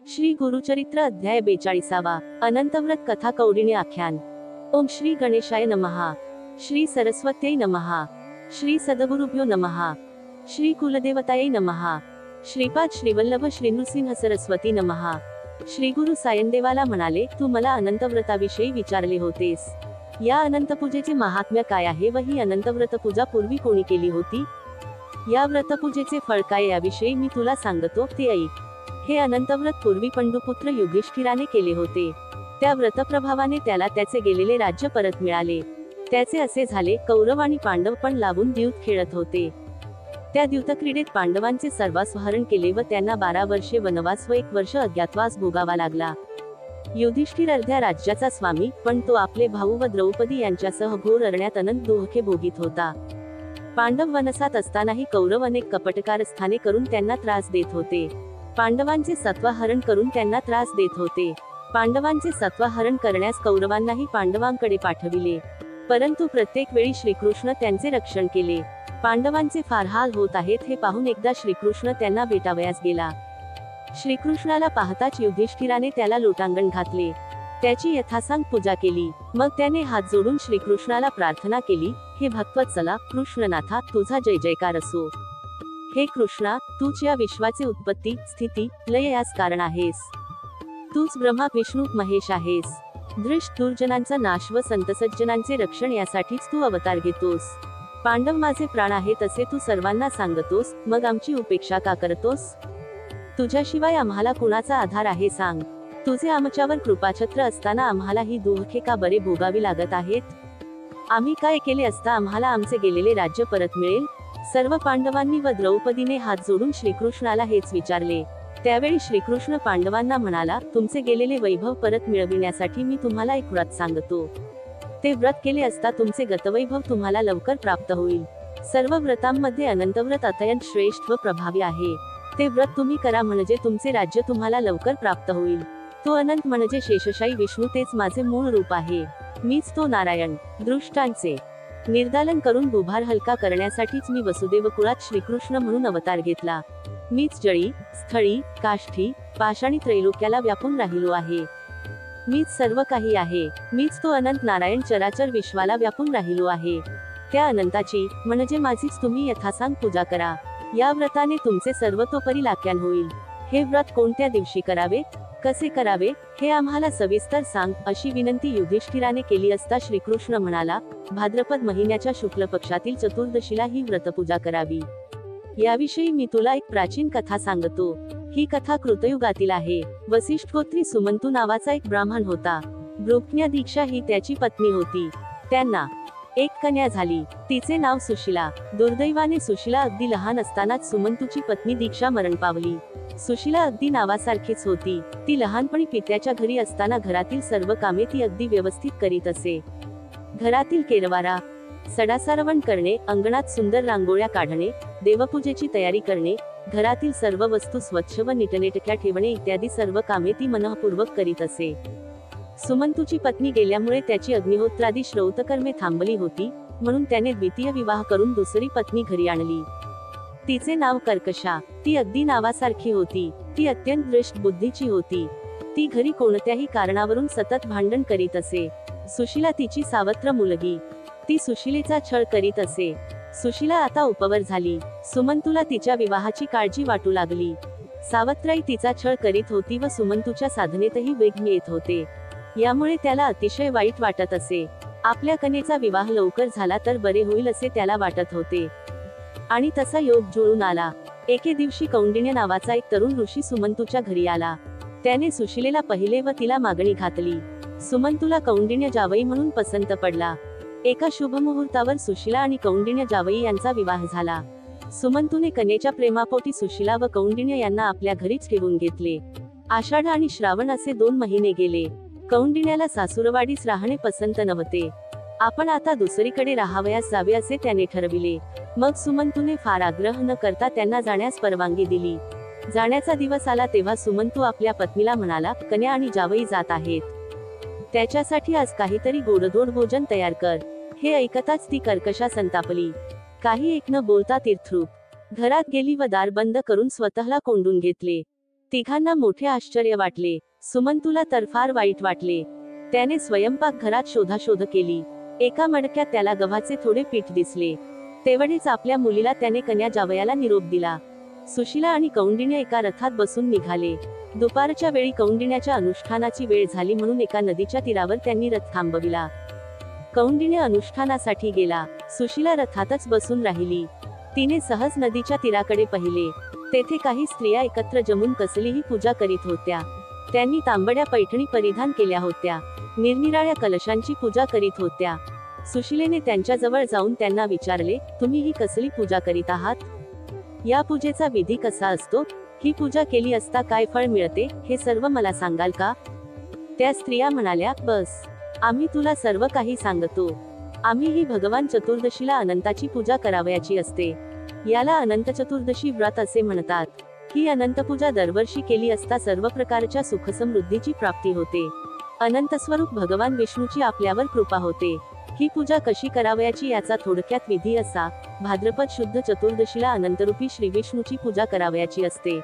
श्री गुरुचरित्र अध्याय 42. अनंतव्रत कथा कौंडिण्य आख्यान. ओम श्री गणेशाय नमः. श्री सरस्वत्यै नमः. श्री सद्गुरुभ्यो नमः. श्री कुलदेवतायै नमः. श्रीपाद श्रीवल्लभ श्री नृसिंह सरस्वती नमः. श्री गुरु सायनदेवाला म्हणाले, तू मला अनंतव्रताविषयी विचारले होतेस. या अनंतपूजेचे महात्म्य काय आहे व ही अनंतव्रत पूजा पूर्वी कोणी केली होती? या व्रतपूजेचे फळ काय याविषयी मी तुला सांगतो, ते ऐक. हे अनंतव्रत पूर्वी पंडुपुत्र युधिष्ठिराने केले होते. त्या व्रतप्रभावाने त्याला त्याचे गेलेले राज्य परत मिळाले. त्याचे असे झाले, कौरव आणि पांडव पण लावून द्यूत खेळत होते. त्या द्यूतक्रीडेत पांडवांचे सर्वास्व हरण केले व त्यांना 12 वर्षे वनवास व 1 वर्ष अज्ञातवास भोगावा लागला. युधिष्ठिर अर्ध्या राज्याचा स्वामी, पण तो आपले भाऊ व द्रौपदी यांच्यासह घोर अरण्यात अनंत दुःखे भोगीत होता. पांडव वनसात असतानाही कौरव अनेक कपटकारस्थाने करून त्यांना त्रास देत होते. पांडवांचे सत्वाहरण करून त्यांना त्रास देत होते. पांडवांचे सत्वाहरण करण्यास कौरवांनाही पांडवांकडे पाठविले, परंतु प्रत्येक वेळी श्रीकृष्ण त्यांचे रक्षण केले. पांडवांचे फार हाल होत आहेत हे पाहून एकदा श्रीकृष्ण त्यांना भेटावयास गेला. श्रीकृष्णाला पाहताच युधिष्ठिराने त्याला लोटांगण घातले. त्याची यथासांग पूजा केली. मग त्याने हात जोडून श्रीकृष्णाला प्रार्थना केली, हे भक्तवत्सला कृष्णनाथा, तुझा जय जयकार असो. हे कृष्णा, तूच या विश्वाचे उत्पत्ती, स्थिती, लय यास कारण आहेस. तूच ब्रह्मा विष्णू महेश आहेस. दृष्ट दुर्जनांचा नाश व संतसज्जनांचे रक्षण यासाठीच तू अवतार घेतोस. पांडव माझे प्राण आहेत असे तू सर्वांना सांगतोस, मग आमची उपेक्षा का करतोस? तुझ्याशिवाय आम्हाला कुणाचा आधार आहे सांग. तुझे आमच्यावर कृपाछत्र असताना आम्हाला ही दुःखे का बरे भोगावी लागत आहेत? आम्ही काय केले असता आम्हाला आमचे गेलेले राज्य परत मिळेल? सर्व पांडवांनी व द्रौपदीने हात जोडून श्रीकृष्णाला हेच विचारले. त्यावेळी श्रीकृष्ण पांडवांना म्हणाला, तुमचे गेलेले वैभव परत मिळविण्यासाठी मी तुम्हाला एक व्रत सांगतो. ते व्रत केले असता तुमचे गतवैभव तुम्हाला लवकर प्राप्त होईल. सर्व व्रतांमध्ये अनंतव्रत अत्यंत श्रेष्ठ व प्रभावी आहे. ते व्रत तुम्ही करा म्हणजे तुमचे राज्य तुम्हाला लवकर प्राप्त होईल. तो अनंत म्हणजे शेषशायी विष्णू, तेच माझे मूळ रूप आहे. मीच तो नारायण. दृष्टांचे निर्दालन करून भूभार हलका करण्यासाठीच मी वसुदेव कुळात श्रीकृष्ण म्हणून अवतार घेतला. मीच जळी, स्थळी, काष्ठी, पाषाणी त्रैलोक्याला व्यापून राहिलो आहे. मीच सर्व काही आहे. मीच तो अनंत नारायण चराचर विश्वाला व्यापून राहिलो आहे. त्या अनंताची म्हणजे माझीच तुम्ही यथासांग पूजा करा. या व्रताने तुमचे सर्वतोपरी लाक्यान होईल. हे व्रत कोणत्या दिवशी करावे, कसे करावे, हे आम्हाला सविस्तर सांग, अशी विनंती युधिष्ठिराने केली असता श्रीकृष्ण म्हणाला, भाद्रपद महिन्याच्या शुक्ल पक्षातील चतुर्दशीला ही व्रतपूजा करावी. याविषयी मी तुला एक प्राचीन कथा सांगतो. ही कथा कृतयुगातील आहे. वसिष्ठ गोत्री सुमंतू नावाचा एक ब्राह्मण होता. ब्रुक्न्या दीक्षा ही त्याची पत्नी होती. त्यांना एक कन्या झाली. तिचे नाव सुशीला. दुर्दैवाने सुशीला अगदी लहान असतानाच सुमंतूची पत्नी दीक्षा मरण पावली. सुशीला अगदी नावासारखीच होती. ती लहानपणी पित्याच्या घरी असताना घरातील सर्व कामे ती अगदी व्यवस्थित करीत असे. घरातील केरवारा, सडासारवण करणे, अंगणात सुंदर रांगोळ्या काढणे, देवपूजेची तयारी करणे, घरातील सर्व वस्तू स्वच्छ व नीटनेटक्या ठेवणे इत्यादी सर्व कामे ती मनःपूर्वक करीत असे. सुमंतूची पत्नी गेल्यामुळे त्याची अग्निहोत्रादी श्रौतकर्मे थांबली होती, म्हणून त्याने द्वितीय विवाह करून दुसरी पत्नी घरी आणली. तिचे नाव कर्कशा. ती अगदी नावासारखी होती. ती अत्यंत दृष्ट बुद्धीची होती. ती घरी कोणत्याही कारणावरून सतत भांडण करीत असे. सुशीला तिची सावत्र मुलगी. ती सुशीलेचा छळ करीत असे. सुशीला आता उपवर झाली. सुमंतूला तिच्या विवाहाची काळजी वाटू लागली. सावत्राई तिचा छळ करीत होती व सुमंतूच्या साधनेतही वेग येत होते. यामुळे त्याला अतिशय वाईट वाटत असे. आपल्या कन्येचा विवाह लवकर झाला तर बरे होईल असे त्याला वाटत होते. आणि तसा योग जुळून आला. एके दिवशी कौंडिण्य नावाचा एक तरुण ऋषी सुमंतूच्या घरी आला. त्याने सुशीलेला पाहिले व तिला मागणी घातली. सुमंतूला कौंडिण्य जावई म्हणून पसंत पडला. एका शुभ मुहूर्तावर सुशीला आणि कौंडिण्य जावई यांचा विवाह झाला. सुमंतूने कन्येच्या प्रेमापोटी सुशीला व कौंडिण्य यांना आपल्या घरीच ठेवून घेतले. आषाढ आणि श्रावण असे 2 महिने गेले. कौंडिण्याला सासूरवाडीस राहणे पसंत नव्हते. आपण आता दुसरीकडे राहावयास जावे असे त्याने ठरविले. मग सुमंतूने फार आग्रह न करता त्यांना जाण्यास परवानगी दिली. जाण्याचा दिवस आला तेव्हा सुमंतू आपल्या पत्नीला म्हणाला, कन्या आणि जावई जात आहेत. त्याच्यासाठी आज काहीतरी गोडधोड भोजन तयार कर. हे ऐकताच ती कर्कशा संतापली. काही एक न बोलता तीर्थरूप घरात गेली व दार बंद करून स्वतःला कोंडून घेतले. तिघांना मोठे आश्चर्य वाटले. सुमंतूला तर फार वाईट वाटले. त्याने स्वयंपाक घरात शोधाशोध केली. एका मडक्यात त्याला गव्हाचे थोडे पीठ दिसले. तेवढेच आपल्या मुलीला त्याने कन्या जावयाला निरोप दिला. सुशीला आणि कौंडिण्य एका रथात बसून निघाले. दुपारच्या वेळी कौंडिण्याच्या अनुष्ठानाची वेळ झाली म्हणून एका नदीच्या तीरावर त्यांनी रथ थांबविला. कौंडिण्य अनुष्ठानासाठी गेला. सुशीला रथातच बसून राहिली. तिने सहज नदीच्या तीराकडे पाहिले. तेथे काही स्त्रिया एकत्र जमून कसलीही पूजा करीत होत्या. त्यांनी तांबड्या पैठणी परिधान केल्या होत्या. निरनिराळ्या कलशांची पूजा करीत होत्या. सुशीलेने त्यांच्याजवळ जाऊन त्यांना विचारले, तुम्ही ही कसली पूजा करीत आहात? या पूजेचा विधी कसा असतो? ही पूजा केली असता काय फळ मिळते, हे सर्व मला सांगाल का? त्या स्त्रिया म्हणाल्या, बस, आम्ही तुला सर्व काही सांगतो. आम्ही ही भगवान चतुर्दशीला अनंताची पूजा करावयाची असते. याला अनंत चतुर्दशी व्रत असे म्हणतात. ही अनंत पूजा दरवर्षी केली असता सर्व प्रकारच्या सुखसमृद्धीची प्राप्ती होते. अनंत स्वरूप भगवान विष्णूची आपल्यावर कृपा होते. ही पूजा कशी करावयाची याचा थोडक्यात विधी असा: भाद्रपद शुद्ध चतुर्दशीला अनंतरूपी श्री विष्णूची पूजा करावयाची असते.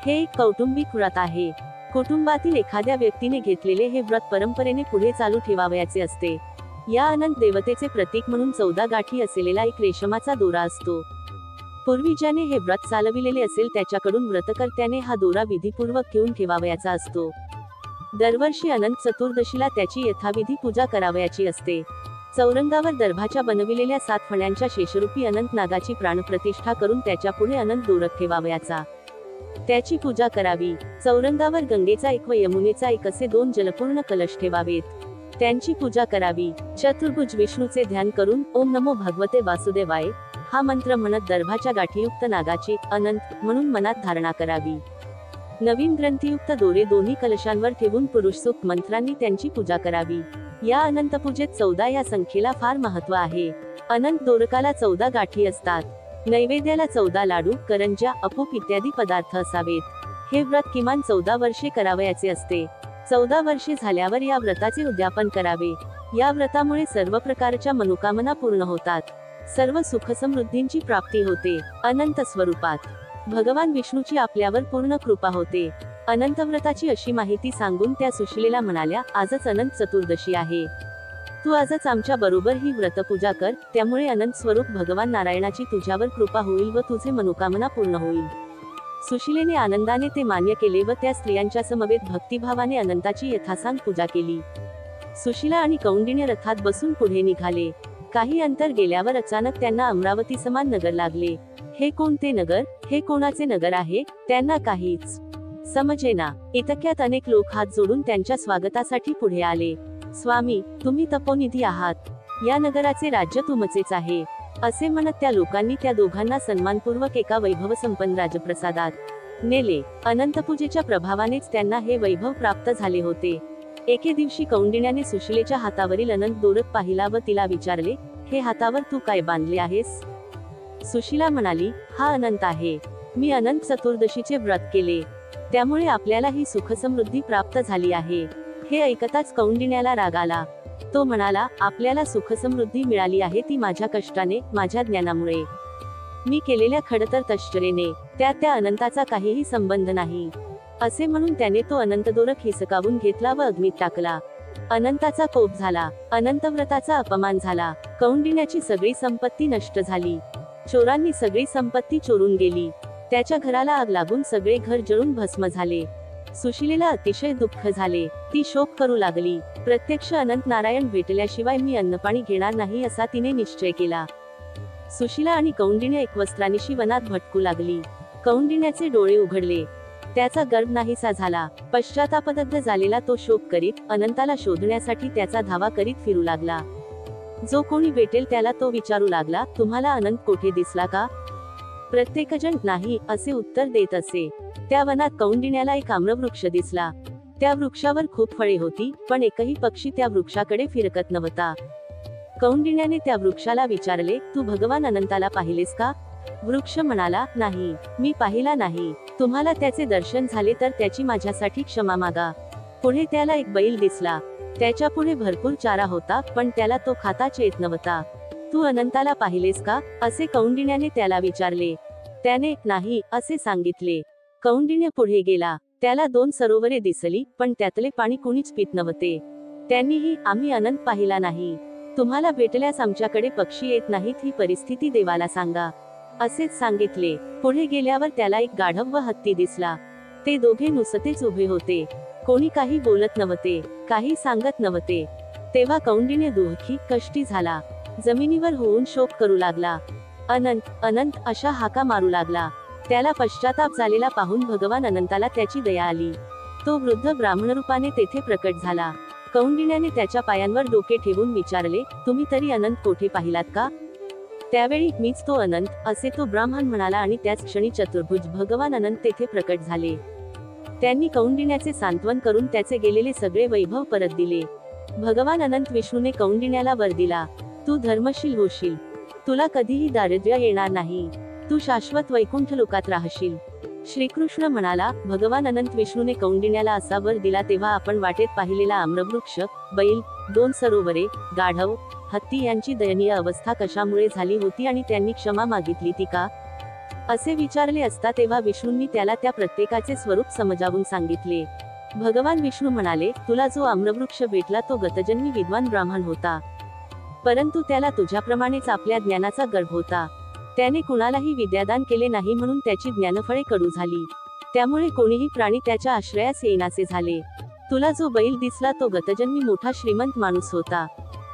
हे एक कौटुंबिक व्रत आहे. कुटुंबातील एखाद्या व्यक्तीने घेतलेले हे व्रत परंपरेने पुढे चालू ठेवावयाचे असते. या अनंत देवतेचे प्रतीक म्हणून 14 गाठी असलेला एक रेशमाचा दोरा असतो. पूर्वी ज्याने हे व्रत चालविलेले असेल त्याच्याकडून व्रतकर्त्याने हा दोरा विधीपूर्वक घेऊन ठेवावयाचा असतो. दरवर्षी अनंत चतुर्दशीला त्याची यथाविधी पूजा करावयाची असते. चौरंगावर दर्भाच्या बनविलेल्या 7 फण्यांच्या शेषरूपी अनंत नागाची प्राणप्रतिष्ठा करून त्याच्या पुढे अनंत दोरक ठेवावयाचा. त्याची पूजा करावी. चौरंगावर गंगेचा एक व यमुनेचा एक असे 2 जलपूर्ण कलश ठेवावेत. त्यांची पूजा करावी. चतुर्भुज विष्णूचे ध्यान करून ओम नमो भगवते वासुदेवाय हा मंत्र म्हणत दर्भाच्या गाठीयुक्त नागाची अनंत म्हणून मनात धारणा करावी. नवीन ग्रंथीयुक्त दोरे दोन्ही कलशांवर ठेवून पुरुषसूक्त मंत्रांनी त्यांची पूजा करावी. या अनंत पूजेत 14 या संख्येला फार महत्व आहे. अनंत दोरकाला 14 गाठी असतात. नैवेद्याला 14 लाडू, करंज्या, अपूप इत्यादी पदार्थ असावेत. हे व्रत किमान 14 वर्षे करावयाचे असते. 14 वर्षे झाल्यावर या व्रताचे उद्यापन करावे. या व्रतामुळे सर्व प्रकारच्या मनोकामना पूर्ण होतात. सर्व सुखसमृद्धींची प्राप्ती होते. अनंत स्वरूपात भगवान विष्णूची आपल्यावर पूर्ण कृपा होते. अनंत व्रताची अशी माहिती सांगून त्या सुशीलेला म्हणाल्या, आजच अनंत चतुर्दशी आहे. तू आजच आमच्या बरोबर ही व्रतपूजा कर. त्यामुळे अनंत स्वरूप भगवान नारायणाची तुझ्यावर कृपा होईल व तुझे मनोकामना पूर्ण होईल. सुशीलेने आनंदाने ते मान्य केले व त्या स्त्रियांच्या समवेत भक्तिभावाने अनंताची यथासांग पूजा केली. सुशीला आणि कौंडिण्य रथात बसून पुढे निघाले. काही अंतर गेल्यावर अचानक त्यांना अमरावती समान नगर लागले. हे कोणते नगर? हे कोणाचे नगर आहे? त्यांना काहीच समजेना. इतक्यात अनेक लोक हात जोडून त्यांच्या स्वागतासाठी पुढे आले. स्वामी, तुम्ही तपोनिधी आहात. या नगराचे राज्य तुमचेच आहे, असे म्हणत त्या लोकांनी त्या दोघांना सन्मानपूर्वक एका वैभवसंपन्न राजप्रसादात नेले. अनंतपूजेच्या प्रभावानेच त्यांना हे वैभव प्राप्त झाले होते. एके दिवशी कौंडिण्याने सुशीलेच्या हातावरील अनंत दोरक पाहिला व तिला विचारले, हे हातावर तू काय बांधले आहेस? सुशीला म्हणाली, हा अनंत आहे. मी अनंत चतुर्दशीचे व्रत केले, त्यामुळे आपल्याला ही सुखसमृद्धी प्राप्त झाली आहे. हे ऐकताच कौंडिण्याला राग आला. तो म्हणाला, आपल्याला सुखसमृद्धी मिळाली आहे ती माझ्या कष्टाने, माझ्या ज्ञानामुळे, मी केलेल्या खडतर तपश्चर्येने. त्या अनंताचा काहीही संबंध नाही. असे म्हणून त्याने तो अनंत दोरक हिसकावून घेतला व अग्नीत टाकला. अनंताचा कोप झाला. अनंत व्रताचा अपमान झाला. कौंडिण्याची सगळी संपत्ती नष्ट झाली. चोरांनी सगळी संपत्ती चोरून गेली. त्याच्या घराला आग लागून सगळे घर जळून भस्म झाले. सुशीलेला अतिशय दुःख झाले. ती शोक करू लागली. प्रत्यक्ष अनंत नारायण भेटल्याशिवाय मी अन्नपाणी घेणार नाही असा तिने निश्चय केला. सुशीला आणि कौंडिण्य एक वस्त्रानिशी वनात भटकू लागली. कौंडिण्याचे डोळे उघडले. त्याचा गर्भ नाहीसा झाला. पश्चातापदग्ध झालेला तो शोक करीत अनंताला शोधण्यासाठी त्याचा धावा करीत फिरू लागला. जो कोणी भेटेल त्याला तो विचारू लागला, तुम्हाला अनंत कोठे दिसला का? प्रत्येकजण नाही असे उत्तर देत असे. त्या वनात कौंडिण्याला एक आम्रवृक्ष दिसला. त्या वृक्षावर खूप फळे होती, पण एकही पक्षी त्या वृक्षाकडे फिरकत नव्हता. कौंडिण्याने त्या वृक्षाला विचारले, तू भगवान अनंताला पाहिलेस का? वृक्ष म्हणाला, नाही, मी पाहिला नाही. तुम्हाला त्याचे दर्शन झाले तर त्याची माझ्यासाठी क्षमा मागा. पुढे त्याला एक बैल दिसला. त्याच्या पुढे भरपूर चारा होता, पण त्याला तो खाताच येत नव्हता. तू अनंताला पाहिलेस का? असे कौंडिण्याने त्याला विचारले. त्याने नाही असे सांगितले. कौंडिण्य पुढे गेला. त्याला 2 सरोवरे दिसली, पण त्यातले पाणी कुणीच पित नव्हते. त्यांनीही, आम्ही अनंत पाहिला नाही. तुम्हाला भेटल्यास आमच्याकडे पक्षी येत नाहीत ही परिस्थिती देवाला सांगा, असेच सांगितले. पुढे गेल्यावर त्याला एक गाढव व हत्ती दिसला. ते दोघे नुसतेच उभे होते. कोणी काही बोलत नव्हते, काही सांगत नव्हते. तेव्हा कौंडिण्य दुःखी, कष्टी झाला. जमिनीवर होऊन शोक करू लागला. अनंत, अनंत अशा हाका मारू लागला. त्याला पश्चाताप झालेला पाहून भगवान अनंताला त्याची दया आली. तो वृद्ध ब्राह्मण रूपाने तेथे प्रकट झाला. कौंडिण्याने त्याच्या पायांवर डोके ठेवून विचारले, तुम्ही तरी अनंत कोठे पाहिलात का? त्यावेळी, मीच तो अनंत, असे तो ब्राह्मण म्हणाला आणि त्याच क्षणी चतुर्भुज भगवान अनंत तेथे प्रकट झाले. त्यांनी कौंडिण्याचे सांत्वन करून त्याचे गेलेले सगळे वैभव परत दिले. भगवान अनंत विष्णूने कौंडिण्याला वर दिला, तू धर्मशील होशील. तुला कधीही दारिद्र्य येणार नाही. तू शाश्वत वैकुंठ लोकात राहशील. श्रीकृष्ण म्हणाला, भगवान अनंत विष्णूने कौंडिण्याला असा वर दिला तेव्हा आपण वाटेत पाहिलेला आम्रवृक्ष, बैल, 2 सरोवरे, गाढव, हत्ती यांची दयनीय अवस्था कशामुळे झाली होती आणि त्यांनी क्षमा मागितली ती का, असे विचारले असता तेव्हा विष्णूंनी त्याला त्या प्रत्येकाचे स्वरूप समजावून सांगितले. भगवान विष्णू म्हणाले, तुला जो आम्रवृक्ष भेटला तो गतजन्मी विद्वान ब्राह्मण होता, परंतु त्याला तुझ्याप्रमाणेच आपल्या ज्ञानाचा गर्भ होता. त्याने कुणालाही विद्यादान केले नाही म्हणून त्याची ज्ञानफळे कडू झाली. त्यामुळे कोणीही प्राणी त्याच्या आश्रयास येईनासे झाले. तुला जो बैल दिसला तो गतजन्मी मोठा श्रीमंत माणूस होता.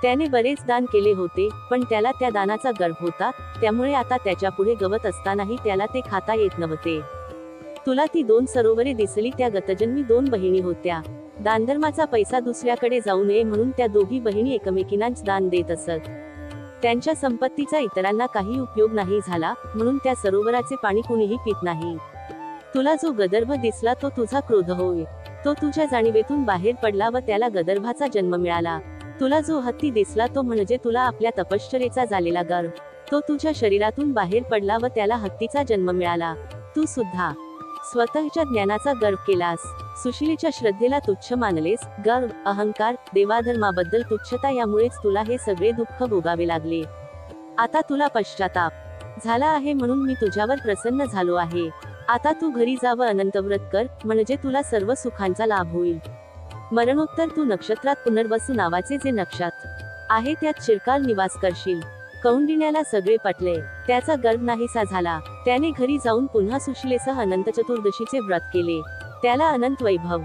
त्याने बरेच दान केले होते, पण त्याला त्या दानाचा गर्भ होता, त्यामुळे आता त्याच्या पुढे गवत असतानाही त्याला ते खाता येत नव्हते. तुला ती 2 सरोवरे दिसली, त्या गतजन्मी 2 बहिणी होत्या. दानधर्माचा पैसा दुसऱ्याकडे जाऊ नये म्हणून त्या दोघी बहिणी एकमेकींनाच दान देत असत. त्यांच्या संपत्तीचा इतरांना काही उपयोग नाही झाला, म्हणून त्या सरोवराचे पाणी कुणीही पित नाही. तुला जो गदर्भ दिसला तो तुझा क्रोध होय. तो तुझ्या जाणीवेतून बाहेर पडला व त्याला गदर्भाचा जन्म मिळाला. तुला जो हत्ती दिसला तो म्हणजे तुला आपल्या तपश्चर्येचा झालेला गर्भ. तो तुझ्या शरीरातून बाहेर पडला व त्याला हत्तीचा जन्म मिळाला. तू सुद्धा स्वतःच्या ज्ञानाचा गर्व केलास. सुशीलेच्या श्रद्धेला तुच्छ मानलेस. गर्व, अहंकार, देवाधर्माबद्दल तुच्छता यामुळेच तुला हे सगळे दुःख भोगावे लागले. आता तुला पश्चाताप झाला आहे म्हणून मी तुझ्यावर प्रसन्न झालो आहे. आता तू घरी जा व अनंतव्रत कर, म्हणजे तुला सर्व सुखांचा लाभ होईल. मरणोत्तर तू नक्षत्रात पुनर्वसू नावाचे जे नक्षत्र आहे त्यात चिरकाल निवास करशील. कौंडिण्याला सगळे पटले. त्याचा गर्भ नाहीसा झाला. त्याने घरी जाऊन पुन्हा सुशीलेसह अनंत चतुर्दशीचे व्रत केले. त्याला अनंत वैभव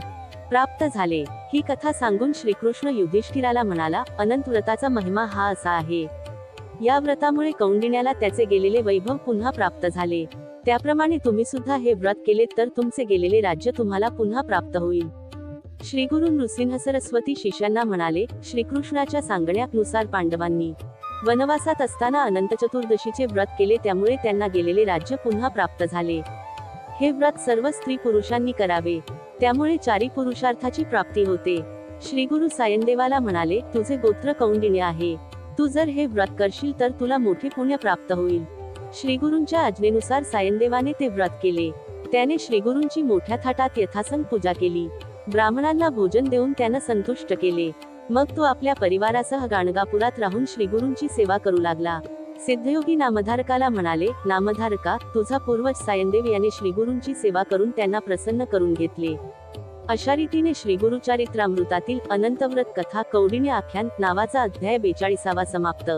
प्राप्त झाले. ही कथा सांगून श्रीकृष्ण युधिष्ठिराला म्हणाला, अनंत व्रताचा महिमा हा असा आहे. या व्रतामुळे कौंडिण्याला त्याचे गेलेले वैभव पुन्हा प्राप्त झाले. त्याप्रमाणे तुम्ही सुद्धा हे व्रत केले तर तुमचे गेलेले राज्य तुम्हाला पुन्हा प्राप्त होईल. श्रीगुरु नृसिंह सरस्वती शिष्यांना म्हणाले, श्रीकृष्णाच्या सांगण्यानुसार पांडवांनी वनवासात असताना अनंत चतुर्दशीचे व्रत केले, त्यामुळे त्यांना गेलेले राज्य पुन्हा प्राप्त झाले. हे व्रत सर्व स्त्री पुरुषांनी करावे, त्यामुळे 4 पुरुषार्थाची प्राप्ती होते. श्रीगुरु सायनदेवाला म्हणाले, तुझे गोत्र कौंडिण्य आहे. तू जर हे व्रत करशील तर तुला मोठे पुण्य प्राप्त होईल. श्रीगुरूंच्या आज्ञेनुसार सायनदेवाने ते व्रत केले. त्याने श्रीगुरूंची मोठ्या थाटात यथासंग पूजा केली. ब्राह्मणांना भोजन देऊन त्यानं संतुष्ट केले. मग तो आपल्या परिवारासह गाणगापुरात राहून श्रीगुरूंची सेवा करू लागला. सिद्धयोगी नामधारकाला म्हणाले, नामधारका, तुझा पूर्वज सायनदेव याने श्रीगुरूंची सेवा करून त्यांना प्रसन्न करून घेतले. अशा रीतीने श्रीगुरुचरित्रामृतातील अनंतव्रत कथा कौंडिण्य आख्यान नावाचा अध्याय 42 समाप्त.